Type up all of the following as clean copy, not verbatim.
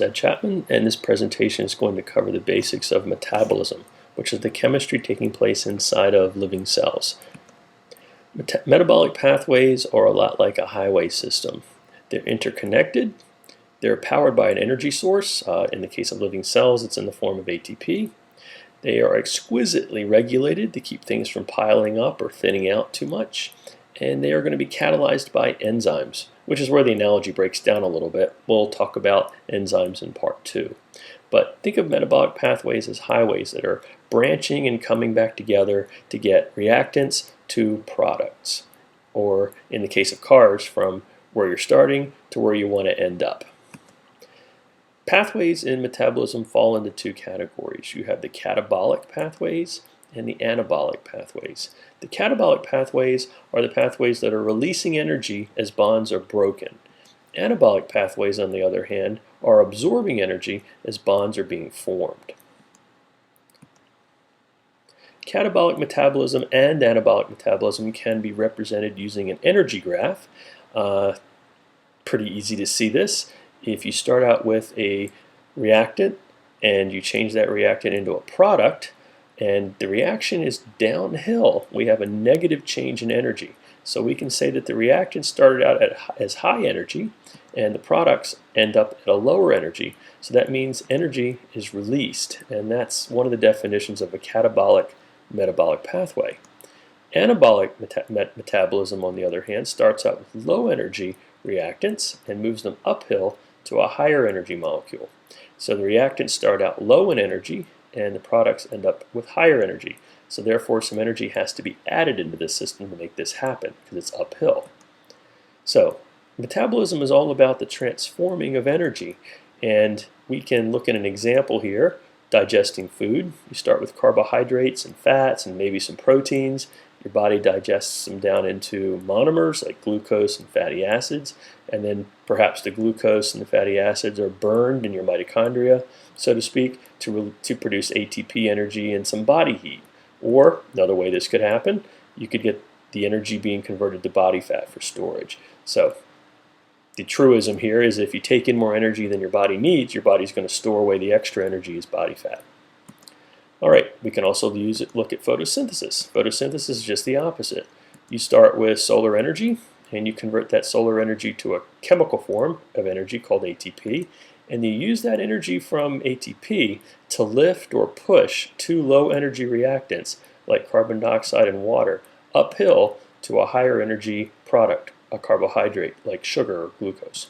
Ed Chapman, and this presentation is going to cover the basics of metabolism, which is the chemistry taking place inside of living cells. Metabolic pathways are a lot like a highway system. They're interconnected, they're powered by an energy source. In the case of living cells, it's in the form of ATP. They are exquisitely regulated to keep things from piling up or thinning out too much, and they are going to be catalyzed by enzymes, which is where the analogy breaks down a little bit. We'll talk about enzymes in part 2. But think of metabolic pathways as highways that are branching and coming back together to get reactants to products, or in the case of cars, from where you're starting to where you want to end up. Pathways in metabolism fall into two categories. You have the catabolic pathways and the anabolic pathways. The catabolic pathways are the pathways that are releasing energy as bonds are broken. Anabolic pathways, on the other hand, are absorbing energy as bonds are being formed. Catabolic metabolism and anabolic metabolism can be represented using an energy graph. Pretty easy to see this. If you start out with a reactant and you change that reactant into a product, and the reaction is downhill, we have a negative change in energy. So we can say that the reactant started out as high energy and the products end up at a lower energy. So that means energy is released, and that's one of the definitions of a catabolic metabolic pathway. Anabolic metabolism, on the other hand, starts out with low energy reactants and moves them uphill to a higher energy molecule. So the reactants start out low in energy and the products end up with higher energy. So therefore some energy has to be added into this system to make this happen because it's uphill. So metabolism is all about the transforming of energy, and we can look at an example here. Digesting food. You start with carbohydrates and fats and maybe some proteins. Your body digests them down into monomers like glucose and fatty acids, and then perhaps the glucose and the fatty acids are burned in your mitochondria, so to speak, to produce ATP energy and some body heat. Or another way this could happen, you could get the energy being converted to body fat for storage. So the truism here is if you take in more energy than your body needs, your body's going to store away the extra energy as body fat. All right, we can also look at photosynthesis. Photosynthesis is just the opposite. You start with solar energy, and you convert that solar energy to a chemical form of energy called ATP, and you use that energy from ATP to lift or push two low energy reactants like carbon dioxide and water uphill to a higher energy product, a carbohydrate like sugar or glucose.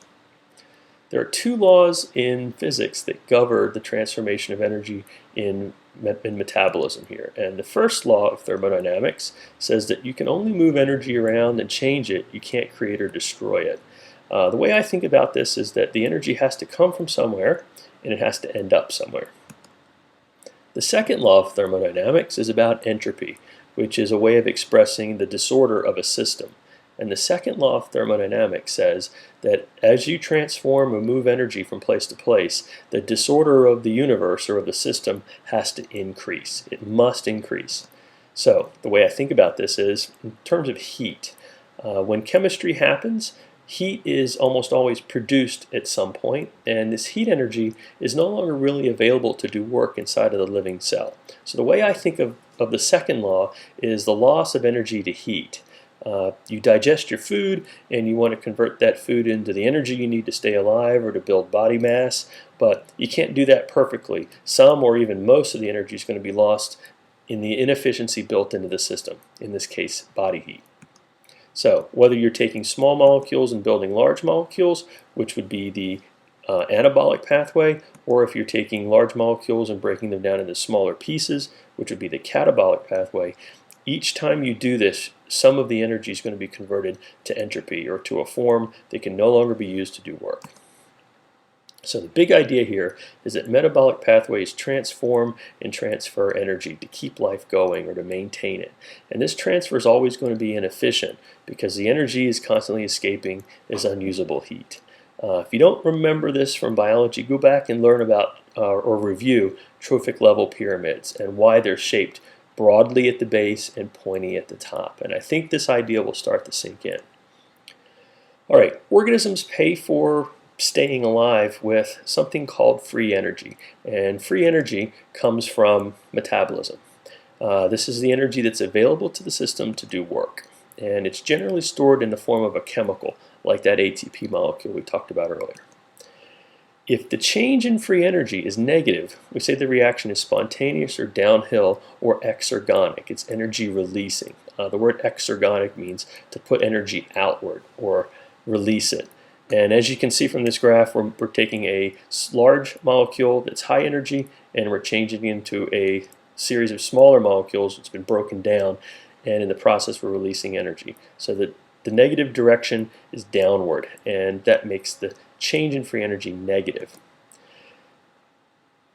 There are two laws in physics that govern the transformation of energy in metabolism here. And the first law of thermodynamics says that you can only move energy around and change it. You can't create or destroy it. The way I think about this is that the energy has to come from somewhere and it has to end up somewhere. The second law of thermodynamics is about entropy, which is a way of expressing the disorder of a system. And the second law of thermodynamics says that as you transform or move energy from place to place, the disorder of the universe or of the system has to increase. It must increase. So the way I think about this is in terms of heat. When chemistry happens, heat is almost always produced at some point, and this heat energy is no longer really available to do work inside of the living cell. So the way I think of the second law is the loss of energy to heat. You digest your food and you want to convert that food into the energy you need to stay alive or to build body mass, but you can't do that perfectly. Some or even most of the energy is going to be lost in the inefficiency built into the system, in this case body heat. So whether you're taking small molecules and building large molecules, which would be the anabolic pathway, or if you're taking large molecules and breaking them down into smaller pieces, which would be the catabolic pathway, each time you do this, some of the energy is going to be converted to entropy or to a form that can no longer be used to do work. So the big idea here is that metabolic pathways transform and transfer energy to keep life going or to maintain it. And this transfer is always going to be inefficient because the energy is constantly escaping as unusable heat. If you don't remember this from biology, go back and learn about or review trophic level pyramids and why they're shaped broadly at the base and pointy at the top. And I think this idea will start to sink in. All right, organisms pay for staying alive with something called free energy. And free energy comes from metabolism. This is the energy that's available to the system to do work. And it's generally stored in the form of a chemical, like that ATP molecule we talked about earlier. If the change in free energy is negative, we say the reaction is spontaneous or downhill or exergonic. It's energy releasing. The word exergonic means to put energy outward or release it. And as you can see from this graph, we're taking a large molecule that's high energy and we're changing it into a series of smaller molecules that's been broken down, and in the process we're releasing energy. So that the negative direction is downward, and that makes the change in free energy negative.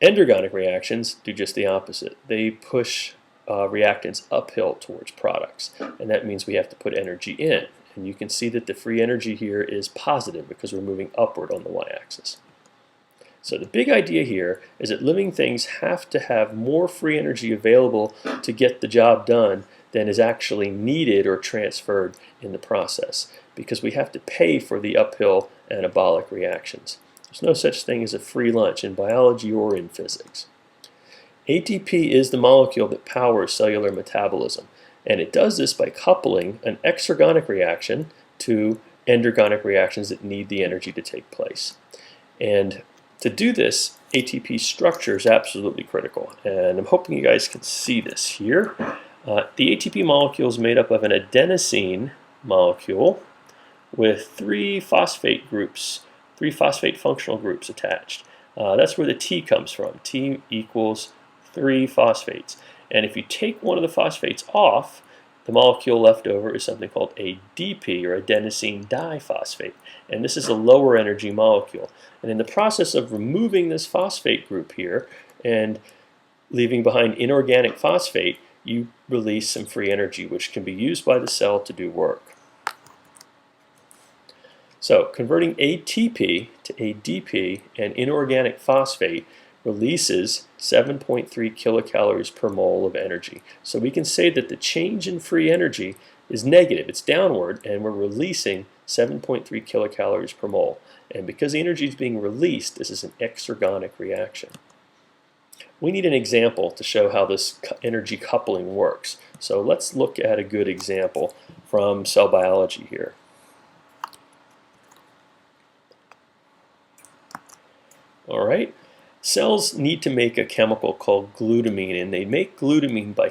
Endergonic reactions do just the opposite. They push reactants uphill towards products, and that means we have to put energy in. And you can see that the free energy here is positive because we're moving upward on the y-axis. So the big idea here is that living things have to have more free energy available to get the job done than is actually needed or transferred in the process, because we have to pay for the uphill anabolic reactions. There's no such thing as a free lunch in biology or in physics. ATP is the molecule that powers cellular metabolism, and it does this by coupling an exergonic reaction to endergonic reactions that need the energy to take place. And to do this, ATP structure is absolutely critical, and I'm hoping you guys can see this here. The ATP molecule is made up of an adenosine molecule with three phosphate functional groups attached. That's where the T comes from. T equals 3 phosphates. And if you take one of the phosphates off, the molecule left over is something called ADP, or adenosine diphosphate. And this is a lower energy molecule. And in the process of removing this phosphate group here and leaving behind inorganic phosphate, you release some free energy, which can be used by the cell to do work. So converting ATP to ADP and inorganic phosphate releases 7.3 kilocalories per mole of energy. So we can say that the change in free energy is negative, it's downward, and we're releasing 7.3 kilocalories per mole. And because the energy is being released, this is an exergonic reaction. We need an example to show how this energy coupling works. So let's look at a good example from cell biology here. All right, cells need to make a chemical called glutamine, and they make glutamine by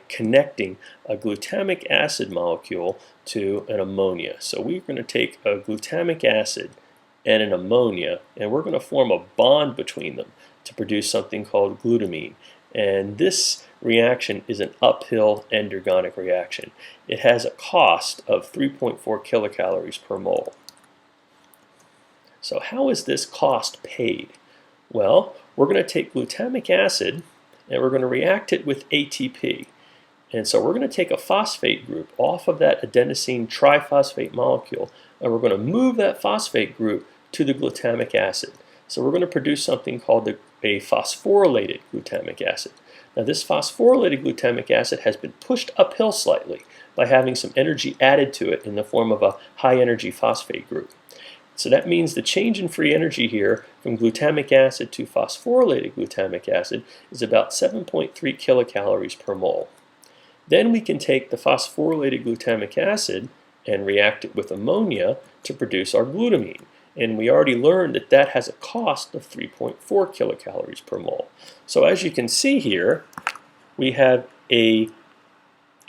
connecting a glutamic acid molecule to an ammonia. So we're going to take a glutamic acid and an ammonia, and we're going to form a bond between them to produce something called glutamine. And this reaction is an uphill endergonic reaction. It has a cost of 3.4 kilocalories per mole. So how is this cost paid? Well, we're going to take glutamic acid and we're going to react it with ATP. And so we're going to take a phosphate group off of that adenosine triphosphate molecule, and we're going to move that phosphate group to the glutamic acid. So we're going to produce something called a phosphorylated glutamic acid. Now this phosphorylated glutamic acid has been pushed uphill slightly by having some energy added to it in the form of a high energy phosphate group. So that means the change in free energy here from glutamic acid to phosphorylated glutamic acid is about 7.3 kilocalories per mole. Then we can take the phosphorylated glutamic acid and react it with ammonia to produce our glutamine. And we already learned that that has a cost of 3.4 kilocalories per mole. So as you can see here, we have a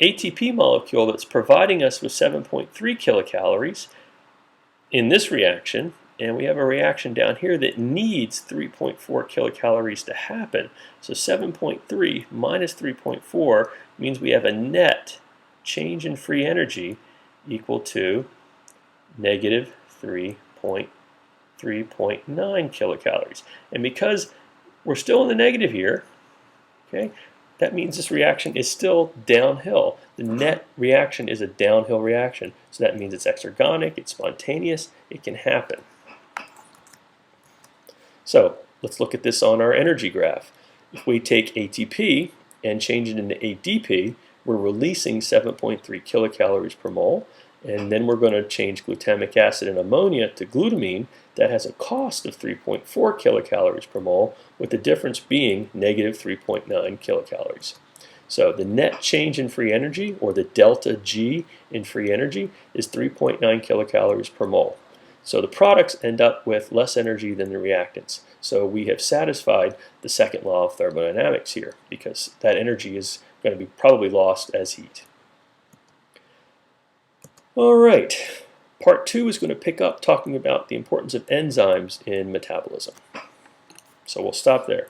ATP molecule that's providing us with 7.3 kilocalories in this reaction, and we have a reaction down here that needs 3.4 kilocalories to happen. So 7.3 minus 3.4 means we have a net change in free energy equal to negative 3.9 kilocalories. And because we're still in the negative here, okay, that means this reaction is still downhill. The net reaction is a downhill reaction. So that means it's exergonic, it's spontaneous, it can happen. So let's look at this on our energy graph. If we take ATP and change it into ADP, we're releasing 7.3 kilocalories per mole. And then we're going to change glutamic acid and ammonia to glutamine. that has a cost of 3.4 kilocalories per mole, with the difference being negative 3.9 kilocalories. So the net change in free energy, or the delta G in free energy, is 3.9 kilocalories per mole. So the products end up with less energy than the reactants. So we have satisfied the second law of thermodynamics here, because that energy is going to be probably lost as heat. All right, part 2 is going to pick up talking about the importance of enzymes in metabolism. So we'll stop there.